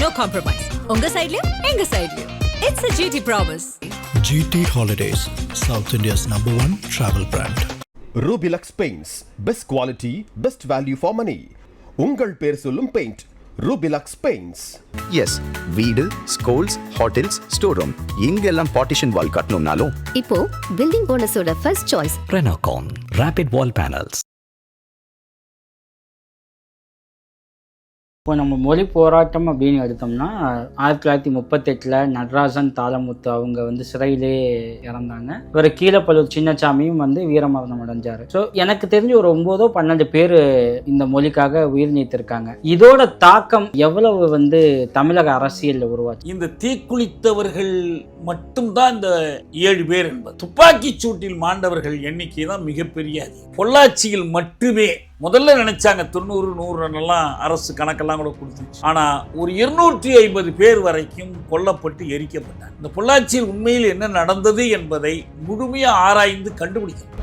no compromise. உங்க சைடுலயும் எங்க சைடுலயும். It's a GT promise. GT Holidays, South India's #1 travel brand. Rubilux Paints, best quality, best value for money. உங்கள் பேர் சொல்லும் paint Rubilux Paints. Yes, வீடு, schools, hotels, store room இங்கெல்லாம் partition wall கட்டணும்னாலும் இப்போ building ஓனர்ஸோட first choice Renocon Rapid Wall Panels. இப்போ நம்ம மொழி போராட்டம் அப்படின்னு எடுத்தோம்னா 1938 நடராஜன் தாளமுத்து அவங்க சிறையிலே இறந்தாங்க. இவர் கீழப்பழுவூர் சின்னசாமியும் வீரமரணம் அடைஞ்சார். ஸோ எனக்கு தெரிஞ்சு ஒரு 9-12 பேர் இந்த மொழிக்காக உயிர் நீத்திருக்காங்க. இதோட தாக்கம் எவ்வளவு தமிழக அரசியலில் உருவாச்சு? இந்த தீக்குளித்தவர்கள் மட்டும்தான் இந்த 7 பேர் என்பது. துப்பாக்கி சூட்டில் மாண்டவர்கள் எண்ணிக்கை தான் மிகப்பெரிய. பொள்ளாச்சியில் மட்டுமே முதல்ல நினைச்சாங்க 90-100 அரசு கணக்கெல்லாம் கூட கொடுத்துச்சு. ஆனா ஒரு 250 பேர் வரைக்கும் கொல்லப்பட்டு எரிக்கப்பட்டார். இந்த பொள்ளாச்சியில் உண்மையில் என்ன நடந்தது என்பதை முழுமையா ஆராய்ந்து கண்டுபிடிக்கணும்.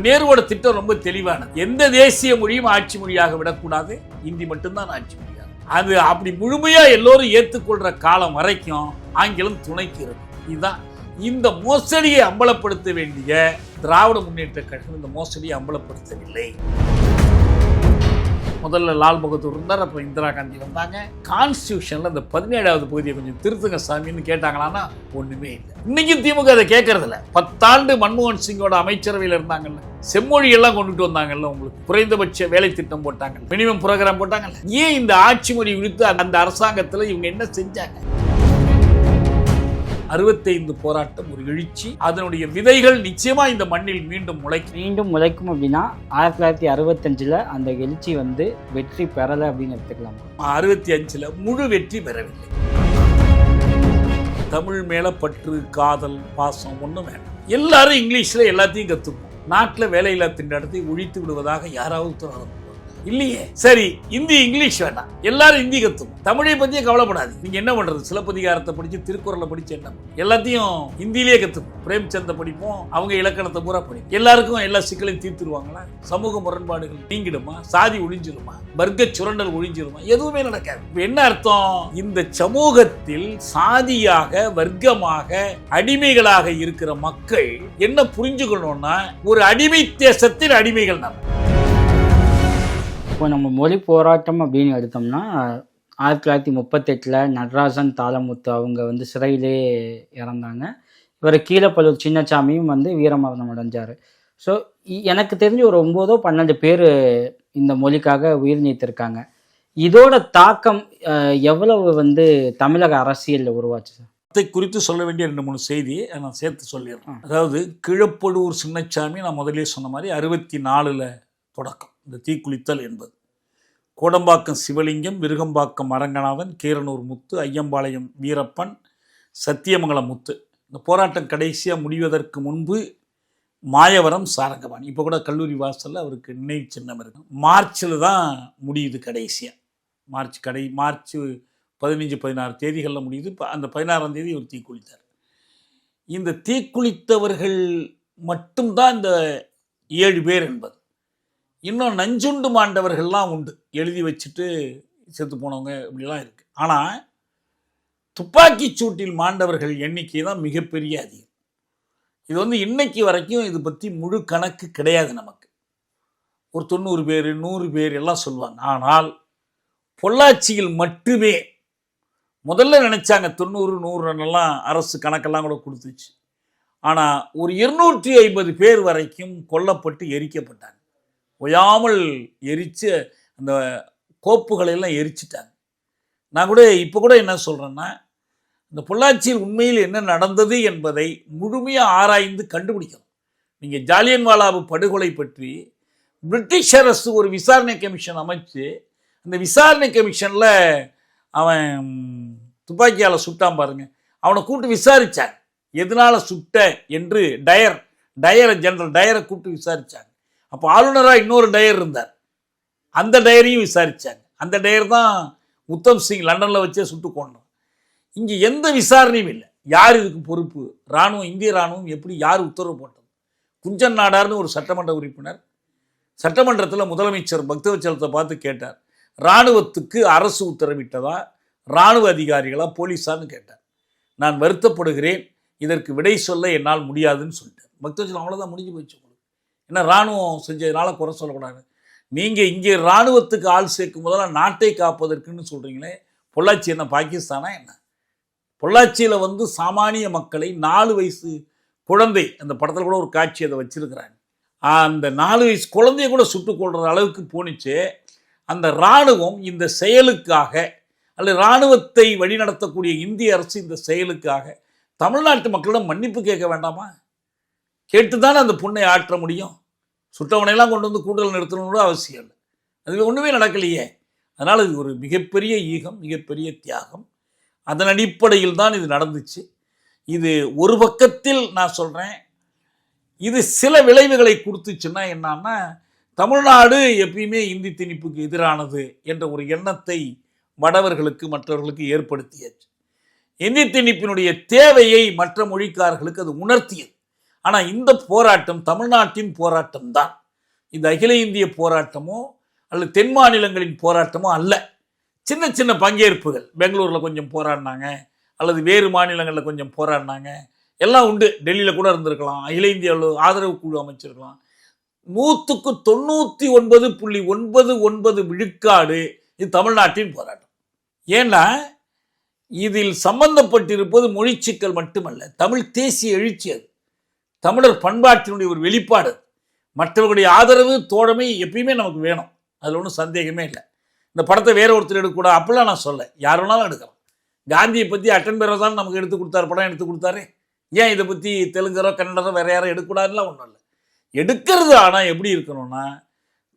நேருவோட திட்டம் ரொம்ப தெளிவானது. எந்த தேசிய மொழியும் ஆட்சி மொழியாக விடக்கூடாது, இந்தி மட்டும்தான் ஆட்சி மொழியாக. அது அப்படி முழுமையா எல்லோரும் ஏற்றுக்கொள்ற காலம் வரைக்கும் ஆங்கிலம் துணைக்கு இருக்கும். இதுதான் இந்த மோசடியை அம்பலப்படுத்த வேண்டிய திராவிட முன்னேற்ற கழகம் இந்த மோசடியை அம்பலப்படுத்தவில்லை. முதல்ல லால் பகதூர் இருந்தார், அப்புறம் இந்திரா காந்தி வந்தாங்க. கான்ஸ்டியூஷன்ல இந்த 17வது பகுதியை கொஞ்சம் திருத்துங்க சாமின்னு கேட்டாங்களான்னா ஒண்ணுமே இல்லை. இன்னைக்கும் திமுக அதை கேட்கறது இல்லை. 10 ஆண்டு மன்மோகன் சிங்கோட அமைச்சரவையில் இருந்தாங்கல்ல, செம்மொழி எல்லாம் கொண்டுட்டு வந்தாங்கல்ல, உங்களுக்கு குறைந்தபட்ச வேலை திட்டம் போட்டாங்க, மினிமம் ப்ரோக்ராம் போட்டாங்கல்ல. ஏன் இந்த ஆட்சி மொழி குறித்து அந்த அரசாங்கத்தில் இவங்க என்ன செஞ்சாங்க? 65 போராட்டம் ஒரு எழுச்சி. அதனுடைய விதைகள் நிச்சயமா இந்த மண்ணில் மீண்டும் முளைக்கும் அப்படின்னா 1965 அந்த எழுச்சி வெற்றி பெறலை அப்படின்னு எடுத்துக்கலாம். 65 முழு வெற்றி பெறவில்லை. தமிழ் மேல பற்று, காதல், பாசம் ஒண்ணும் வேண்டாம். எல்லாரும் இங்கிலீஷ்ல எல்லாத்தையும் கத்துப்போம். நாட்டில் வேலையில்லா திண்டாட்டத்தை ஒழித்து விடுவதாக யாராவது உத்தரவாதம் இல்லையே. சரி, இந்தி இங்கிலீஷ் வேண்டாம், எல்லாரும் ஹிந்தி கத்துக்கும். தமிழை பத்தியே கவலைப்படாது. நீங்க என்ன பண்றது? சிலப்பதிகாரத்தை படிச்சு, திருக்குறளை படிச்சு என்ன எல்லாத்தையும் ஹிந்தியிலே கத்துக்கும். பிரேம்சந்தை படிப்போம், அவங்க இலக்கணத்தை பூரா படிப்போம். எல்லாருக்கும் எல்லா சிக்கலையும் தீர்த்துருவாங்களா? சமூக முரண்பாடுகள் நீங்கிடுமா? சாதி ஒழிஞ்சிருமா? வர்க்க சுரண்டல் ஒழிஞ்சிருமா? எதுவுமே நடக்காது. என்ன அர்த்தம்? இந்த சமூகத்தில் சாதியாக, வர்க்கமாக, அடிமைகளாக இருக்கிற மக்கள் என்ன புரிஞ்சுக்கணும்னா, ஒரு அடிமை தேசத்தின் அடிமைகள் தான். இப்போ நம்ம மொழி போராட்டம் அப்படின்னு எடுத்தோம்னா 1938 நடராஜன் தாளமுத்து அவங்க சிறையிலே இறந்தாங்க. இவர் கீழப்பழுவூர் சின்னசாமியும் வீரமரணம் அடைஞ்சார். ஸோ எனக்கு தெரிஞ்சு ஒரு 9-12 பேர் இந்த மொழிக்காக உயிர் நீத்திருக்காங்க. இதோட தாக்கம் எவ்வளவு தமிழக அரசியலில் உருவாச்சு சார்? அதை குறித்து சொல்ல வேண்டிய 2-3 செய்தியை நான் சேர்த்து சொல்லிடுறேன். அதாவது கீழப்பழுவூர் சின்னசாமி நான் முதலே சொன்ன மாதிரி 64 தொடக்கம் இந்த தீக்குளித்தல் என்பது. கோடம்பாக்கம் சிவலிங்கம், விருகம்பாக்கம் அரங்கநாதன், கீரனூர் முத்து, ஐயம்பாளையம் வீரப்பன், சத்தியமங்கலம் முத்து. இந்த போராட்டம் கடைசியாக முடிவதற்கு முன்பு மாயவரம் சாரங்கபாணி. இப்போ கூட கல்லூரி வாசலில் அவருக்கு நினைவு சின்னம் இருக்கு. மார்ச்சில் தான் முடியுது கடைசியாக. மார்ச் 15-16 தேதிகளில் முடியுது. இப்போ அந்த 16ஆம் தேதி ஒரு தீக்குளித்தார். இந்த தீக்குளித்தவர்கள் மட்டும்தான் இந்த 7 பேர் என்பது. இன்னும் நஞ்சுண்டு மாண்டவர்கள்லாம் உண்டு, எழுதி வச்சுட்டு செத்து போனவங்க இப்படிலாம் இருக்குது. ஆனால் துப்பாக்கி சூட்டில் மாண்டவர்கள் எண்ணிக்கை தான் மிகப்பெரிய அதிகம். இது இன்னைக்கு வரைக்கும் இது பற்றி முழு கணக்கு கிடையாது நமக்கு. ஒரு 90 பேர் 100 பேர் எல்லாம் சொல்லுவாங்க. ஆனால் பொள்ளாச்சியில் மட்டுமே முதல்ல நினைச்சாங்க 90-100 அரசு கணக்கெல்லாம் கூட கொடுத்துச்சு. ஆனால் ஒரு 250 பேர் வரைக்கும் கொல்லப்பட்டு எரிக்கப்பட்டாங்க. ஒயாமல் எரித்து அந்த கோப்புகளெல்லாம் எரிச்சிட்டாங்க. நான் கூட இப்போ கூட என்ன சொல்கிறேன்னா, இந்த பொள்ளாச்சியில் உண்மையில் என்ன நடந்தது என்பதை முழுமையாக ஆராய்ந்து கண்டுபிடிக்கணும். நீங்கள் ஜாலியன்வாலாபாக் படுகொலை பற்றி பிரிட்டிஷ் அரசு ஒரு விசாரணை கமிஷன் அமைச்சு, அந்த விசாரணை கமிஷனில் அவன் துப்பாக்கியால் சுட்டான் பாருங்க, அவனை கூப்பிட்டு விசாரித்தாங்க. எதனால் சுட்ட என்று டயரை ஜெனரல் டயரை கூப்பிட்டு விசாரித்தாங்க. அப்போ ஆளுநராக இன்னொரு டயர் இருந்தார், அந்த டயரையும் விசாரித்தாங்க. அந்த டயர் தான் உத்தம் சிங் லண்டனில் வச்சே சுட்டு கொண்டோம். இங்கே எந்த விசாரணையும் இல்லை. யார் இதுக்கு பொறுப்பு? இராணுவம், இந்திய இராணுவம் எப்படி, யார் உத்தரவு போட்டது? குஞ்சன் நாடார்னு ஒரு சட்டமன்ற உறுப்பினர் சட்டமன்றத்தில் முதலமைச்சர் பக்தவச்சலத்தை பார்த்து கேட்டார், இராணுவத்துக்கு அரசு உத்தரவிட்டதா, இராணுவ அதிகாரிகளா, போலீஸான்னு கேட்டார். நான் வருத்தப்படுகிறேன், இதற்கு விடை சொல்ல என்னால் முடியாதுன்னு சொல்லிட்டார். பக்தர்கள் அவ்வளோதான், முடிஞ்சு போச்சு உங்களுக்கு. ஏன்னா இராணுவம் செஞ்சதுனால குறை சொல்லக்கூடாது. நீங்கள் இங்கே இராணுவத்துக்கு ஆள் சேர்க்கும் போதெல்லாம் நாட்டை காப்பதற்குன்னு சொல்கிறீங்களே, பொள்ளாச்சி என்ன பாகிஸ்தானா என்ன? பொள்ளாச்சியில் வந்து சாமானிய மக்களை 4 வயசு குழந்தை, அந்த படத்தில் கூட ஒரு காட்சி அதை வச்சிருக்கிறாங்க, அந்த 4 வயசு குழந்தைய கூட சுட்டுக் கொள்கிற அளவுக்கு போனிச்சு. அந்த இராணுவம் இந்த செயலுக்காக, அல்லது இராணுவத்தை வழிநடத்தக்கூடிய இந்திய அரசு இந்த செயலுக்காக தமிழ்நாட்டு மக்களிடம் மன்னிப்பு கேட்க வேண்டாமா? கேட்டுதானே அந்த புண்ணை ஆற்ற முடியும். சுட்டவனையெல்லாம் கொண்டு வந்து கூட்டல் நிறுத்தணும்னு அவசியம் இல்லை. அது ஒன்றுமே நடக்கலையே. அதனால் இது ஒரு மிகப்பெரிய ஈகம், மிகப்பெரிய தியாகம். அதன் அடிப்படையில் தான் இது நடந்துச்சு. இது ஒரு பக்கத்தில் நான் சொல்கிறேன், இது சில விளைவுகளை கொடுத்துச்சுன்னா என்னன்னா, தமிழ்நாடு எப்பயுமே இந்தி திணிப்புக்கு எதிரானது என்ற ஒரு எண்ணத்தை வடவர்களுக்கு மற்றவர்களுக்கு ஏற்படுத்தியாச்சு. இந்தி திணிப்பினுடைய தேவையை மற்ற மொழிக்காரர்களுக்கு அது உணர்த்தியது. ஆனால் இந்த போராட்டம் தமிழ்நாட்டின் போராட்டம் தான். இந்த அகில இந்திய போராட்டமோ அல்லது தென் மாநிலங்களின் போராட்டமோ அல்ல. சின்ன சின்ன பங்கேற்புகள், பெங்களூரில் கொஞ்சம் போராடினாங்க, அல்லது வேறு மாநிலங்களில் கொஞ்சம் போராடினாங்க, எல்லாம் உண்டு. டெல்லியில் கூட இருந்திருக்கலாம், அகில இந்தியாவில் ஆதரவு குழு அமைச்சிருக்கலாம். 99.99 விழுக்காடு இது தமிழ்நாட்டின் போராட்டம். ஏன்னா இதில் சம்பந்தப்பட்டிருப்பது மொழி சிக்கல் மட்டுமல்ல, தமிழ் தேசிய எழுச்சி. அது தமிழர் பண்பாட்டினுடைய ஒரு வெளிப்பாடு. மற்றவர்களுடைய ஆதரவு, தோழமை எப்பயுமே நமக்கு வேணும், அதில் ஒன்றும் சந்தேகமே இல்லை. இந்த படத்தை வேற ஒருத்தர் எடுக்கக்கூடாது அப்படிலாம் நான் சொல்ல, யார் வேணாலும் எடுக்கலாம். காந்தியை பற்றி அட்டன் பெறதான் நமக்கு எடுத்து கொடுத்தாரு, படம் எடுத்து கொடுத்தாரு. ஏன் இதை பற்றி தெலுங்கரோ கன்னடரோ வேற யாரும் எடுக்கக்கூடாதுலாம் ஒன்றும் இல்லை. எடுக்கிறது ஆனால் எப்படி இருக்கணும்னா,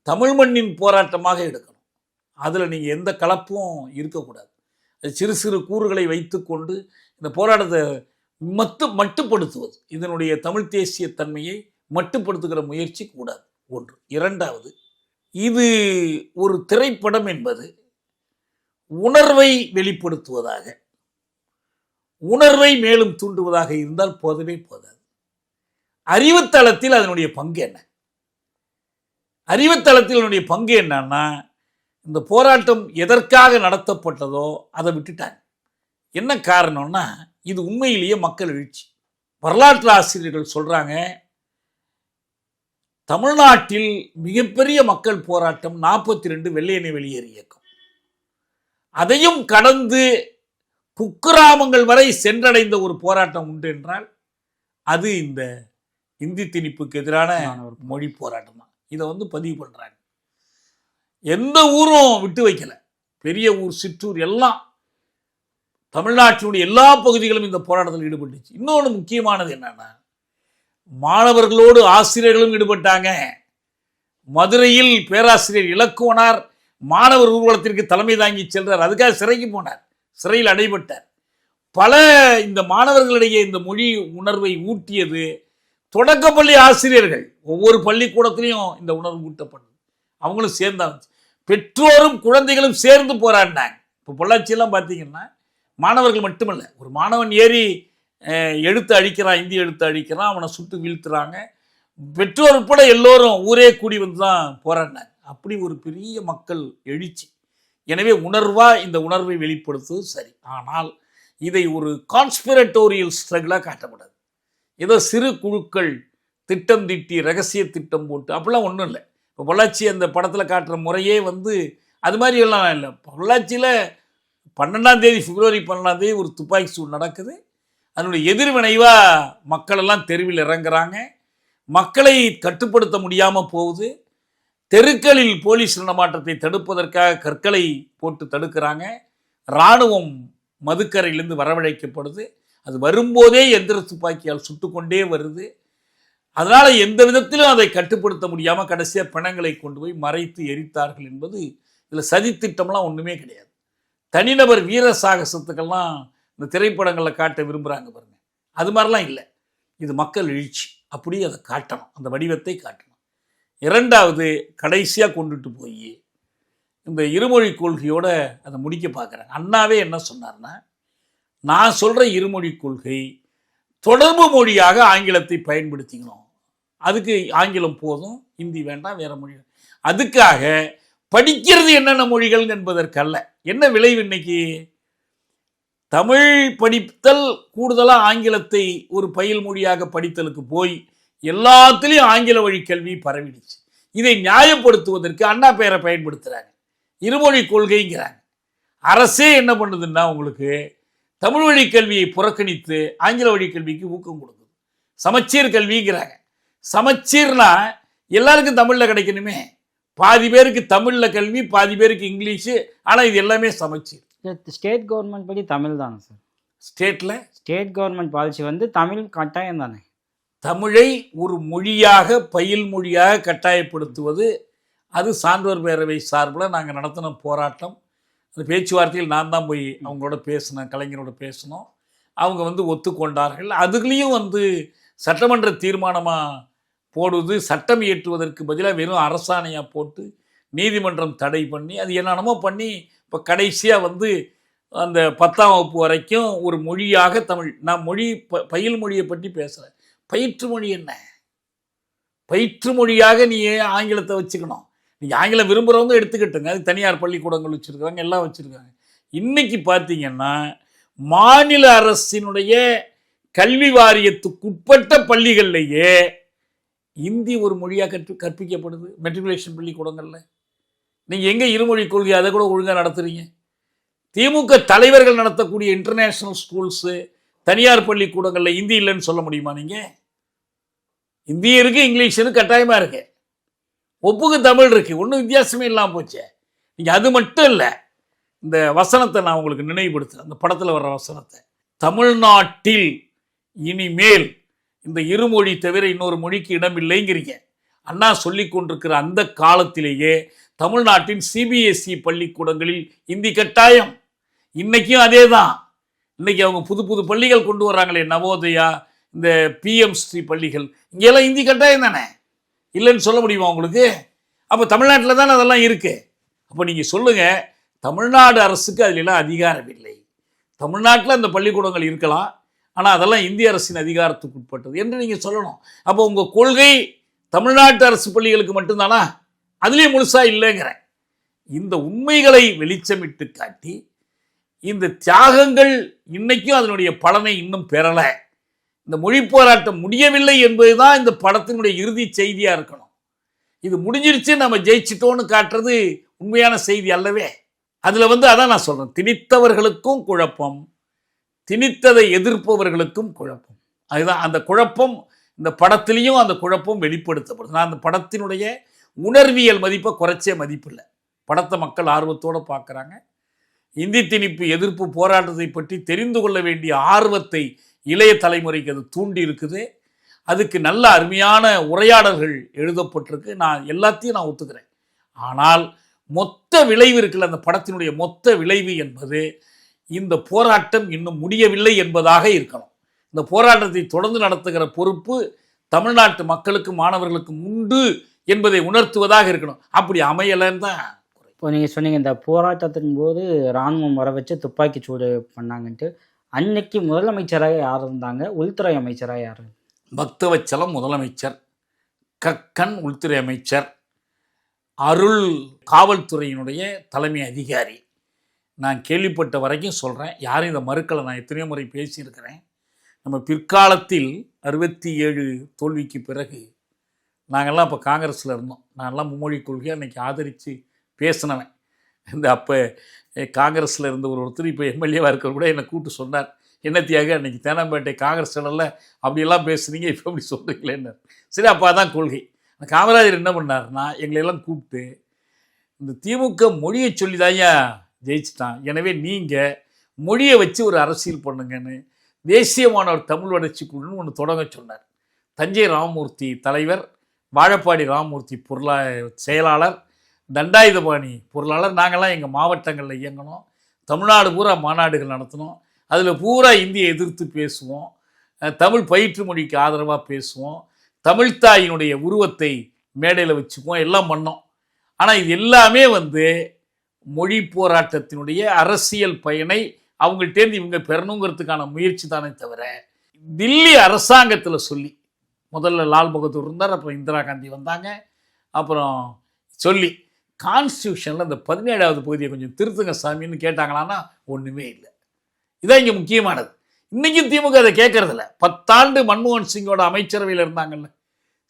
தமிழ் மண்ணின் போராட்டமாக எடுக்கணும். அதில் நீங்கள் எந்த கலப்பும் இருக்கக்கூடாது. சிறு சிறு கூறுகளை வைத்துக்கொண்டு இந்த போராட்டத்தை மட்டுப்படுத்துவது, இதனுடைய தமிழ் தேசிய தன்மையை மட்டுப்படுத்துகிற முயற்சி கூடாது. ஒன்று. இரண்டாவது, இது ஒரு திரைப்படம் என்பது உணர்வை வெளிப்படுத்துவதாக, உணர்வை மேலும் தூண்டுவதாக இருந்தால் போதவே போதாது. அறிவுத்தளத்தில் அதனுடைய பங்கு என்ன? அறிவுத்தளத்தில் அதனுடைய பங்கு என்னன்னா, இந்த போராட்டம் எதற்காக நடத்தப்பட்டதோ அதை விட்டுட்டாங்க. என்ன காரணம்னா, இது உண்மையிலேயே மக்கள் எழுச்சி. வரலாற்று ஆசிரியர்கள் சொல்றாங்க, தமிழ்நாட்டில் மிகப்பெரிய மக்கள் போராட்டம் 42 வெள்ளையனே வெளியேறு இயக்கம். அதையும் கடந்து குக்கிராமங்கள் வரை சென்றடைந்த ஒரு போராட்டம் உண்டு என்றால் அது இந்த இந்தி திணிப்புக்கு எதிரான மொழி போராட்டம் தான். இதை வந்து பதிவு பண்றாங்க. எந்த ஊரும் விட்டு வைக்கல, பெரிய ஊர் சிற்றூர் எல்லாம், தமிழ்நாட்டினுடைய எல்லா பகுதிகளும் இந்த போராட்டத்தில் ஈடுபட்டுச்சு. இன்னொன்று முக்கியமானது என்னன்னா, மாணவர்களோடு ஆசிரியர்களும் ஈடுபட்டாங்க. மதுரையில் பேராசிரியர் இலக்குவனார் மாணவர் ஊர்வலத்திற்கு தலைமை தாங்கி செல்றார், அதுக்காக சிறைக்கு போனார், சிறையில் அடைபட்டார். பல இந்த மாணவர்களிடையே இந்த மொழி உணர்வை ஊட்டியது தொடக்கப்பள்ளி ஆசிரியர்கள். ஒவ்வொரு பள்ளிக்கூடத்திலையும் இந்த உணர்வு ஊட்டப்பட்டது, அவங்களும் சேர்ந்தாங்க. பெற்றோரும் குழந்தைகளும் சேர்ந்து போராடினாங்க. இப்போ பொள்ளாச்சியெல்லாம் பார்த்தீங்கன்னா மாணவர்கள் மட்டுமல்ல, ஒரு மாணவன் ஏறி எடுத்து அழிக்கிறான், இந்தி எடுத்து அழிக்கிறான், அவனை சுட்டு வீழ்த்துறாங்க. பெற்றோர் உட்பட எல்லோரும் ஊரே கூடி வந்து தான் போராடினாங்க. அப்படி ஒரு பெரிய மக்கள் எழுச்சி. எனவே உணர்வா இந்த உணர்வை வெளிப்படுத்துவது சரி. ஆனால் இதை ஒரு கான்ஸ்பிரட்டோரியல் ஸ்ட்ரகிளாக காட்டப்படாது. ஏதோ சிறு குழுக்கள் திட்டம் திட்டி ரகசிய திட்டம் போட்டு அப்படிலாம் ஒன்றும் இல்லை. இப்போ பொள்ளாச்சி அந்த படத்தில் காட்டுற முறையே வந்து அது மாதிரி எல்லாம் இல்லை. பொள்ளாச்சியில் 12ஆம் தேதி, பிப்ரவரி 12ஆம் தேதி ஒரு துப்பாக்கி சூடு நடக்குது. அதனுடைய எதிர்வினைவாக மக்கள் எல்லாம் தெருவில் இறங்குறாங்க. மக்களை கட்டுப்படுத்த முடியாமல் போகுது. தெருக்களில் போலீஸ் நடமாட்டத்தை தடுப்பதற்காக கற்களை போட்டு தடுக்கிறாங்க. இராணுவம் மதுக்கரையிலிருந்து வரவழைக்கப்படுது. அது வரும்போதே எந்திர துப்பாக்கியால் சுட்டுக்கொண்டே வருது. அதனால் எந்த விதத்திலும் அதை கட்டுப்படுத்த முடியாமல் கடைசியாக பிணங்களை கொண்டு போய் மறைத்து எரித்தார்கள் என்பது இதில் சதித்திட்டம்லாம் ஒன்றுமே கிடையாது. தனிநபர் வீர சாகசத்துக்கெல்லாம் இந்த திரைப்படங்களில் காட்ட விரும்புகிறாங்க பாருங்க, அது மாதிரிலாம் இல்லை. இது மக்கள் எழுச்சி, அப்படி அதை காட்டணும், அந்த வடிவத்தை காட்டணும். இரண்டாவது, கடைசியாக கொண்டுட்டு போய் இந்த இருமொழி கொள்கையோடு அதை முடிக்க பார்க்குறாங்க. அண்ணாவே என்ன சொன்னார்னா, நான் சொல்கிற இருமொழி கொள்கை தொடர்பு மொழியாக ஆங்கிலத்தை பயன்படுத்திக்கணும், அதுக்கு ஆங்கிலம் போதும், ஹிந்தி வேண்டாம், வேற மொழி. அதுக்காக படிக்கிறது என்னென்ன மொழிகள் என்பதற்கு அல்ல. என்ன விளைவு இன்னைக்கு? தமிழ் படித்தல் கூடுதலாக ஆங்கிலத்தை ஒரு பயில் மொழியாக படித்தலுக்கு போய் எல்லாத்துலேயும் ஆங்கில வழி கல்வி பரவிடுச்சு. இதை நியாயப்படுத்துவதற்கு அண்ணா பெயரை பயன்படுத்துகிறாங்க, இருமொழி கொள்கைங்கிறாங்க. அரசே என்ன பண்ணுதுன்னா உங்களுக்கு தமிழ் வழி கல்வியை புறக்கணித்து ஆங்கில வழி கல்விக்கு ஊக்கம் கொடுக்குது. சமச்சீர் கல்விங்கிறாங்க. சமச்சீர்னா எல்லாருக்கும் தமிழில் கிடைக்கணுமே. பாதி பேருக்கு தமிழில் கல்வி, பாதி பேருக்கு இங்கிலீஷு. ஆனால் இது எல்லாமே சமச்சீர். ஸ்டேட் கவர்மெண்ட் படி தமிழ் தானே சார்? ஸ்டேட் கவர்மெண்ட் பாலிசி வந்து தமிழ் கட்டாயம் தானே. தமிழை ஒரு மொழியாக பயில் மொழியாக கட்டாயப்படுத்துவது அது சான்றோர் பேரவை சார்பில் நாங்கள் நடத்தின போராட்டம். அந்த பேச்சுவார்த்தையில் நான் தான் போய் அவங்களோட பேசினேன், கலைஞரோட பேசினோம். அவங்க வந்து ஒத்துக்கொண்டார்கள். அதுலேயும் வந்து சட்டமன்ற தீர்மானமாக போடுவது, சட்டம் இயற்றுவதற்கு பதிலாக வெறும் அரசாணையாக போட்டு நீதிமன்றம் தடை பண்ணி அது என்னென்னமோ பண்ணி இப்போ கடைசியாக வந்து அந்த 10ஆம் வகுப்பு வரைக்கும் ஒரு மொழியாக தமிழ். நான் மொழி பயில் மொழியை பற்றி பேசுகிறேன். பயிற்று மொழி என்ன? பயிற்று மொழியாக நீ ஆங்கிலத்தை வச்சுக்கணும். நீங்கள் ஆங்கிலம் விரும்புகிறவங்க எடுத்துக்கிட்டுங்க. அது தனியார் பள்ளிக்கூடங்கள் வச்சுருக்காங்க, எல்லாம் வச்சுருக்காங்க. இன்றைக்கி பார்த்தீங்கன்னா மாநில அரசினுடைய கல்வி வாரியத்துக்குட்பட்ட பள்ளிகள்லேயே இந்தி ஒரு மொழியாக கற்பிக்கப்படுது மெட்ரிகுலேஷன் பள்ளிக்கூடங்களில். நீங்கள் எங்கே இருமொழி கொள்கை அதை கூட ஒழுங்காக நடத்துகிறீங்க? திமுக தலைவர்கள் நடத்தக்கூடிய இன்டர்நேஷ்னல் ஸ்கூல்ஸு, தனியார் பள்ளிக்கூடங்களில் இந்தி இல்லைன்னு சொல்ல முடியுமா? நீங்கள் இந்தி இருக்குது, இங்கிலீஷ் இருக்குது, கட்டாயமாக இருக்குது. ஒப்புக்கு தமிழ் இருக்குது, ஒன்றும் வித்தியாசமே இல்லாமல் போச்சு. நீங்கள் அது மட்டும் இல்லை, இந்த வசனத்தை நான் உங்களுக்கு நினைவுபடுத்துகிறேன், அந்த படத்தில் வர்ற வசனத்தை. தமிழ்நாட்டில் இனிமேல் இந்த இருமொழி தவிர இன்னொரு மொழிக்கு இடமில்லைங்கிறீங்க. அண்ணா சொல்லி கொண்டிருக்கிற அந்த காலத்திலேயே தமிழ்நாட்டின் சிபிஎஸ்இ பள்ளிக்கூடங்களில் இந்தி கட்டாயம். இன்றைக்கும் அதே தான். இன்றைக்கி அவங்க புது புது பள்ளிகள் கொண்டு வர்றாங்களே, நவோதயா, இந்த பிஎம்ஸ்ரீ பள்ளிகள், இங்கெல்லாம் இந்தி கட்டாயம் தானே. இல்லைன்னு சொல்ல முடியுமா உங்களுக்கு? அப்போ தமிழ்நாட்டில் தானே அதெல்லாம் இருக்குது. அப்போ நீங்கள் சொல்லுங்கள், தமிழ்நாடு அரசுக்கு அதிலெல்லாம் அதிகாரம் இல்லை. தமிழ்நாட்டில் அந்த பள்ளிக்கூடங்கள் இருக்கலாம், ஆனால் அதெல்லாம் இந்திய அரசின் அதிகாரத்துக்கு உட்பட்டது என்று நீங்கள் சொல்லணும். அப்போ உங்கள் கொள்கை தமிழ்நாட்டு அரசு பள்ளிகளுக்கு மட்டும்தானா? அதுலேயும் முழுசாக இல்லைங்கிறேன். இந்த உண்மைகளை வெளிச்சமிட்டு காட்டி இந்த தியாகங்கள் இன்னைக்கும் அதனுடைய பலனை இன்னும் பெறலை, இந்த மொழி போராட்டம் முடியவில்லை என்பது தான் இந்த படத்தினுடைய இறுதி செய்தியாக இருக்கணும். இது முடிஞ்சிருச்சு, நம்ம ஜெயிச்சிட்டோன்னு காட்டுறது உண்மையான செய்தி அல்லவே. அதில் வந்து அதான் நான் சொல்கிறேன், திணித்தவர்களுக்கும் குழப்பம், திணித்ததை எதிர்ப்பவர்களுக்கும் குழப்பம். அதுதான் அந்த குழப்பம் இந்த படத்திலையும் அந்த குழப்பம் வெளிப்படுத்தப்படுது. நான் அந்த படத்தினுடைய உணர்வியல் மதிப்பை குறைச்சே மதிப்பில்லை. படத்தை மக்கள் ஆர்வத்தோடு பார்க்குறாங்க. இந்தி திணிப்பு எதிர்ப்பு போராட்டத்தை பற்றி தெரிந்து கொள்ள வேண்டிய ஆர்வத்தை இளைய தலைமுறைக்கு அது தூண்டி இருக்குது. அதுக்கு நல்ல அருமையான உரையாடல்கள் எழுதப்பட்டிருக்கு. நான் எல்லாத்தையும் நான் ஒத்துக்கிறேன். ஆனால் மொத்த விளைவு இருக்குல்ல, அந்த படத்தினுடைய மொத்த விளைவு என்பது இந்த போராட்டம் இன்னும் முடியவில்லை என்பதாக இருக்கணும். இந்த போராட்டத்தை தொடர்ந்து நடத்துகிற பொறுப்பு தமிழ்நாட்டு மக்களுக்கு, மாணவர்களுக்கும் உண்டு என்பதை உணர்த்துவதாக இருக்கணும். அப்படி அமையலைன்னு தான். இப்போ நீங்கள் சொன்னீங்க இந்த போராட்டத்தின் போது இராணுவம் வர வச்சு துப்பாக்கி சூடு பண்ணாங்கன்ட்டு. அன்னைக்கு முதலமைச்சராக யார் இருந்தாங்க? உள்துறை அமைச்சராக யார்? பக்தவச்சலம் முதலமைச்சர், கக்கன் உள்துறை அமைச்சர், அருள் காவல்துறையினுடைய தலைமை அதிகாரி. நான் கேள்விப்பட்ட வரைக்கும் சொல்கிறேன், யாரும் இதை மறுக்கலை. நான் எத்தனையோ முறை பேசியிருக்கிறேன். நம்ம பிற்காலத்தில் 67 தோல்விக்கு பிறகு நாங்கள்லாம் இப்போ காங்கிரஸில் இருந்தோம். நாங்கள்லாம் மும்மொழி கொள்கையை அன்றைக்கி ஆதரித்து பேசினவன். இந்த அப்போ காங்கிரஸில் இருந்த ஒருத்தர் இப்போ எம்எல்ஏவாக இருக்கிற கூட என்னை கூப்பிட்டு சொன்னார், என்னத்தியாக அன்றைக்கி தேனாம்பேட்டை காங்கிரஸ் இடலில் அப்படியெல்லாம் பேசுனீங்க, இப்போ அப்படி சொல்கிறீங்களேன்னு. சரி, அப்போ அதான் கொள்கை. காமராஜர் என்ன பண்ணார்னா, எங்களையெல்லாம் கூப்பிட்டு இந்த திமுக மொழியை சொல்லி தாயா ஜெயிச்சிட்டான், எனவே நீங்கள் மொழியை வச்சு ஒரு அரசியல் பண்ணுங்கன்னு தேசிய மாணவர் தமிழ் வளர்ச்சி குழுன்னு ஒன்று தொடங்க சொன்னார். தஞ்சை ராமமூர்த்தி தலைவர், வாழப்பாடி ராமமூர்த்தி செயலாளர், தண்டாயுதபாணி பொருளாளர். நாங்கள்லாம் எங்கள் மாவட்டங்களில் இயங்கணும். தமிழ்நாடு பூரா மாநாடுகள் நடத்தினோம். அதில் பூரா இந்தியை எதிர்த்து பேசுவோம், தமிழ் பயிற்று மொழிக்கு ஆதரவாக பேசுவோம், தமிழ்த்தாயினுடைய உருவத்தை மேடையில் வச்சுக்குவோம், எல்லாம் பண்ணோம். ஆனால் இது எல்லாமே வந்து மொழி போராட்டத்தினுடைய அரசியல் பயனை அவங்கள்டேருந்து இவங்க பெறணுங்கிறதுக்கான முயற்சி தானே தவிர, தில்லி அரசாங்கத்தில் சொல்லி, முதல்ல லால் பகதூர் இருந்தார், அப்புறம் இந்திரா காந்தி வந்தாங்க, அப்புறம் சொல்லி கான்ஸ்டியூஷனில் அந்த 17வது பகுதியை கொஞ்சம் திருத்துங்க சாமின்னு கேட்டாங்களான்னா ஒன்றுமே இல்லை. இதான் இங்கே முக்கியமானது. இன்றைக்கும் திமுக அதை கேட்கறதில்ல. 10 ஆண்டு மன்மோகன் சிங்கோட அமைச்சரவையில் இருந்தாங்கல்ல,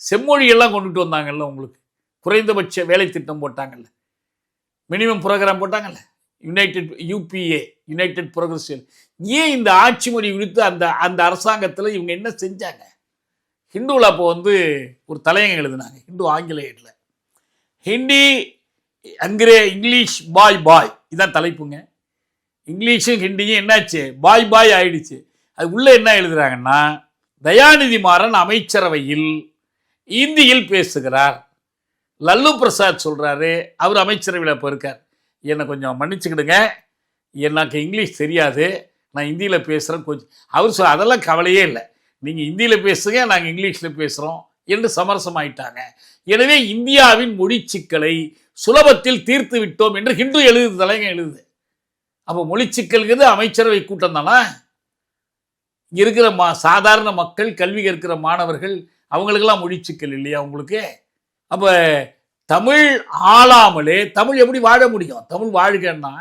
செம்மொழியெல்லாம் கொண்டுட்டு வந்தாங்கல்ல, உங்களுக்கு குறைந்தபட்ச வேலை திட்டம் போட்டாங்கல்ல, மினிமம் ப்ரோக்ராம் போட்டாங்கல்ல, யுபிஏ யுனைடெட் ப்ரோக்ரஸிவ். ஏன் இந்த ஆட்சி மொழி குறித்து அந்த அரசாங்கத்தில் இவங்க என்ன செஞ்சாங்க? ஹிந்துவில் அப்போ ஒரு தலையங்கம் எழுதினாங்க, ஹிந்து ஆங்கிலேயத்தில். ஹிந்தி இங்கிலீஷ் பாய் இதான் தலைப்புங்க. இங்கிலீஷும் ஹிந்தியும் என்னாச்சு, பாய் ஆயிடுச்சு. அது உள்ளே என்ன எழுதுறாங்கன்னா, தயாநிதி மாறன் அமைச்சரவையில் இந்தியில் பேசுகிறார். லல்லு பிரசாத் சொல்கிறாரு, அவர் அமைச்சரவையில் இப்போ இருக்கார், என்னை கொஞ்சம் மன்னிச்சுக்கிடுங்க, எனக்கு இங்கிலீஷ் தெரியாது, நான் இந்தியில் பேசுகிறேன் கொஞ்சம். அவர் அதெல்லாம் கவலையே இல்லை, நீங்கள் இந்தியில் பேசுங்க, நாங்கள் இங்கிலீஷில் பேசுகிறோம் என்று சமரசமாயிட்டாங்க. எனவே இந்தியாவின் மொழி சிக்கலை சுலபத்தில் தீர்த்து விட்டோம் என்று ஹிந்து எழுதுது, தலைங்க எழுதுது. அப்போ மொழி சிக்கல்கிறது அமைச்சரவை கூட்டம் தானே? இங்கே இருக்கிற சாதாரண மக்கள், கல்வி கற்கிற மாணவர்கள், அவங்களுக்கெல்லாம் மொழி சிக்கல் இல்லையா உங்களுக்கு? அப்போ தமிழ் ஆளாமலே தமிழ் எப்படி வாழ முடியும்? தமிழ் வாழ்கன்னா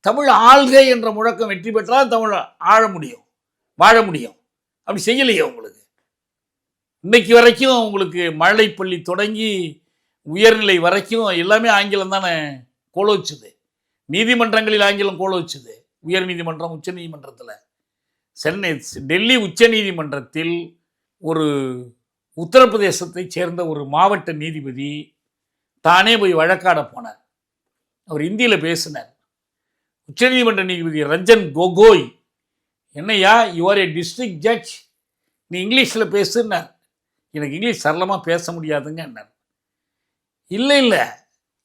தமிழ் ஆள்க என்ற முழக்கம் வெற்றி பெற்றால் தமிழ் வாழ முடியும். அப்படி செய்யலையே உங்களுக்கு. இன்னைக்கு வரைக்கும் உங்களுக்கு மழலைப்பள்ளி தொடங்கி உயர்நிலை வரைக்கும் எல்லாமே ஆங்கிலம் தானே கோலோச்சுது. நீதிமன்றங்களில் ஆங்கிலம் கோலோச்சுது. உயர் நீதிமன்றம், உச்ச நீதிமன்றத்தில் டெல்லி உச்ச நீதிமன்றத்தில் ஒரு உத்தரப்பிரதேசத்தை சேர்ந்த ஒரு மாவட்ட நீதிபதி தானே போய் வழக்காட போனார். அவர் இந்தியில் பேசினார். உச்சநீதிமன்ற நீதிபதி ரஞ்சன் கோகோய், என்னையா யுவர் ஏ டிஸ்ட்ரிக்ட் ஜட்ஜ், நீ இங்கிலீஷில் பேசுன்னார். எனக்கு இங்கிலீஷ் சரளமாக பேச முடியாதுங்க என்னார். இல்லை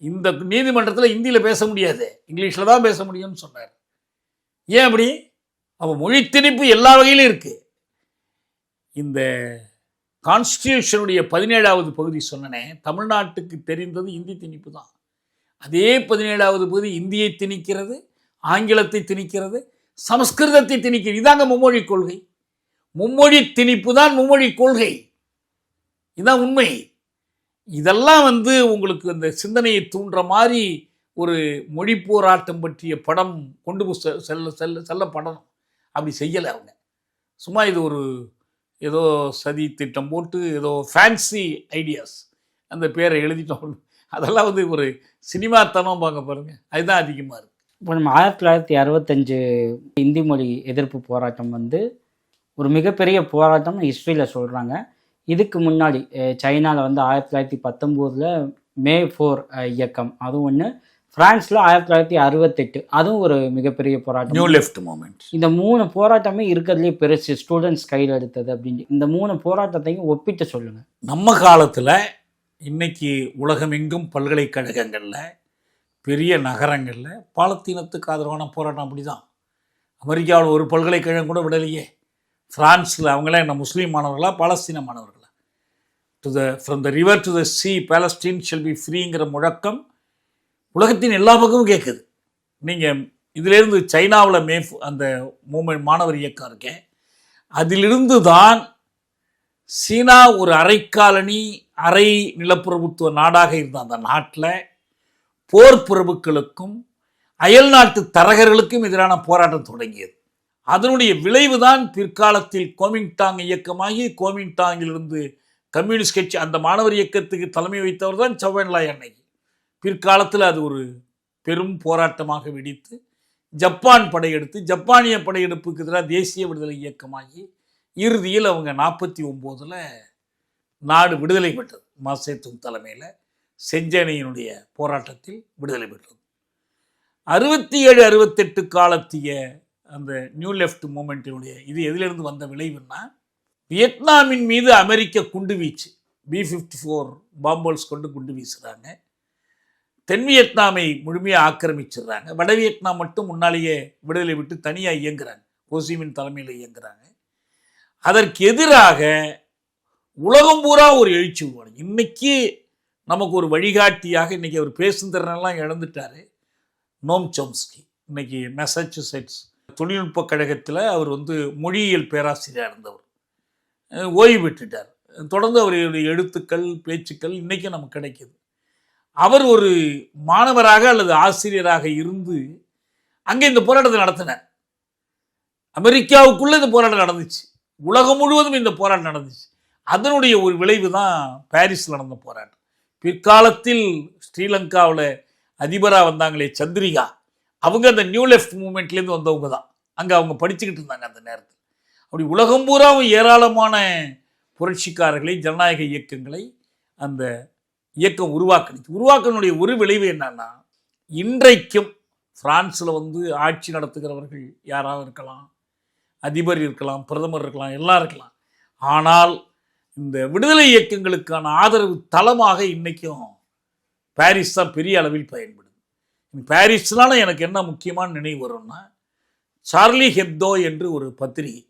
இந்த நீதிமன்றத்தில் இந்தியில் பேச முடியாது, இங்கிலீஷில் தான் பேச முடியும்னு சொன்னார். ஏன் அப்படி? அப்போ மொழி திணிப்பு எல்லா வகையிலும் இருக்குது. இந்த கான்ஸ்டியூஷனுடைய 17வது பகுதி சொன்னனே, தமிழ்நாட்டுக்கு தெரிந்தது இந்தி திணிப்பு தான். அதே 17வது பகுதி இந்தியை திணிக்கிறது, ஆங்கிலத்தை திணிக்கிறது, சமஸ்கிருதத்தை திணிக்கிறது. இதாங்க மும்மொழி கொள்கை. மும்மொழி திணிப்பு தான் மும்மொழி கொள்கை. இதுதான் உண்மை. இதெல்லாம் உங்களுக்கு அந்த சிந்தனையை தூண்டுற மாதிரி ஒரு மொழி போராட்டம் பற்றிய படம் கொண்டு செல்ல படணும். அப்படி செய்யலை அவங்க. சும்மா இது ஒரு ஏதோ சதி திட்டம் போட்டு ஏதோ ஃபேன்சி ஐடியாஸ் அந்த பேரை எழுதிட்டோம். அதெல்லாம் ஒரு சினிமாத்தனம் பார்க்க பாருங்க, அதுதான் அதிகமாக இருக்குது. இப்போ நம்ம 1965 இந்தி மொழி எதிர்ப்பு போராட்டம் ஒரு மிகப்பெரிய போராட்டம் ஹிஸ்ட்ரியில் சொல்கிறாங்க. இதுக்கு முன்னாடி சைனாவில் 1919 மே 4 இயக்கம், அதுவும் ஒன்று. பிரான்ஸில் 1968 அதுவும் ஒரு மிகப்பெரிய போராட்டம், நியூ லெஃப்ட் மூமெண்ட். இந்த 3 போராட்டமே இருக்கிறதுலே பெருசு, ஸ்டூடெண்ட்ஸ் கையில் எடுத்தது அப்படின்னு. இந்த 3 போராட்டத்தையும் ஒப்பிட்டு சொல்லுங்கள். நம்ம காலத்தில் இன்னைக்கு உலகமெங்கும் பல்கலைக்கழகங்களில், பெரிய நகரங்களில் பாலத்தீனத்துக்கு ஆதரவான போராட்டம் அப்படி தான். அமெரிக்காவில் ஒரு பல்கலைக்கழகம் கூட விடலையே. ஃப்ரான்ஸில் அவங்களாம் என்ன முஸ்லீம் மாணவர்களா பாலஸ்தீன மாணவர்களா? From the river to the sea Palestine shall be ஃப்ரீங்கிற முழக்கம் உலகத்தின் எல்லா பக்கமும் கேட்குது. நீங்கள் இதிலேருந்து சைனாவில் அந்த மூமெண்ட் மாணவர் இயக்கம் இருக்கேன், அதிலிருந்து தான் சீனா ஒரு அரைக்காலனி அரை நிலப்பிரபுத்துவ நாடாக இருந்த அந்த நாட்டில் போர் பிரபுக்களுக்கும் அயல் நாட்டு தரகர்களுக்கும் எதிரான போராட்டம் தொடங்கியது. அதனுடைய விளைவு தான் பிற்காலத்தில் கோமிங்டாங் இயக்கமாகி, கோமிங்டாங்கிலிருந்து கம்யூனிஸ்ட் கட்சி, அந்த மாணவர் இயக்கத்துக்கு தலைமை வைத்தவர் தான் சௌவன்லாய் அன்னைக்கு. பிற்காலத்தில் அது ஒரு பெரும் போராட்டமாக வெடித்து ஜப்பான் படையெடுத்து, ஜப்பானிய படையெடுப்புக்கு எதிராக தேசிய விடுதலை இயக்கமாகி இறுதியில் அவங்க 49 நாடு விடுதலை பெற்றது. மாசேத்துங் தலைமையில் செஞ்சேனையினுடைய போராட்டத்தில் விடுதலை பெற்றது. 67-68 காலத்திய அந்த நியூ லெஃப்ட் மூமெண்ட்டினுடைய இது எதிலிருந்து வந்த விளைவுன்னா, வியட்நாமின் மீது அமெரிக்க குண்டு வீச்சு, B-54 பாம்போல்ஸ் கொண்டு குண்டு வீசுகிறாங்க. தென் வியட்நாமை முழுமையாக ஆக்கிரமிச்சிடுறாங்க. வட வியட்நாம் மட்டும் முன்னாலேயே விடுதலை விட்டு தனியாக இயங்குறாங்க, ஹோசிமின் தலைமையில் இயங்குறாங்க. அதற்கு எதிராக உலகம் பூரா ஒரு எழுச்சி உருவாங்க. இன்னைக்கு நமக்கு ஒரு வழிகாட்டியாக இன்னைக்கு அவர் பேசும் திறனெல்லாம் இழந்துட்டார் நோம் சோம்ஸ்கி. இன்னைக்கு மெசச்சூசெட்ஸ் தொழில்நுட்ப கழகத்தில் அவர் மொழியியல் பேராசிரியராக இருந்தவர், ஓய்வு பெற்றுட்டார். தொடர்ந்து அவருடைய எழுத்துக்கள் பேச்சுக்கள் இன்றைக்கும் நமக்கு கிடைக்கிது. அவர் ஒரு மாணவராக அல்லது ஆசிரியராக இருந்து அங்கே இந்த போராட்டத்தை நடத்தினார். அமெரிக்காவுக்குள்ள இந்த போராட்டம் நடந்துச்சு, உலகம் முழுவதும் இந்த போராட்டம் நடந்துச்சு. அதனுடைய ஒரு விளைவு தான் பாரிஸில் நடந்த போராட்டம். பிற்காலத்தில் ஸ்ரீலங்காவில் அதிபராக வந்தாங்களே சந்திரிகா, அவங்க அந்த நியூ லெஃப்ட் மூமெண்ட்லேருந்து வந்தவங்க தான். அங்கே அவங்க படிச்சுக்கிட்டு இருந்தாங்க அந்த நேரத்தில். அப்படி உலகம் பூராவும் ஏராளமான புரட்சிக்காரர்களை, ஜனநாயக இயக்கங்களை அந்த இயக்கம் உருவாக்கனுடைய ஒரு விளைவு என்னன்னா, இன்றைக்கும் பிரான்ஸில் ஆட்சி நடத்துகிறவர்கள் யாராவது இருக்கலாம், அதிபர் இருக்கலாம், பிரதமர் இருக்கலாம், எல்லாம் இருக்கலாம். ஆனால் இந்த விடுதலை இயக்கங்களுக்கான ஆதரவு தளமாக இன்னைக்கும் பாரிஸ் தான் பெரிய அளவில் பயன்படுது. பாரிஸ்னால எனக்கு என்ன முக்கியமான நினைவு வரும்னா, சார்லி ஹெப்தோ என்று ஒரு பத்திரிகை,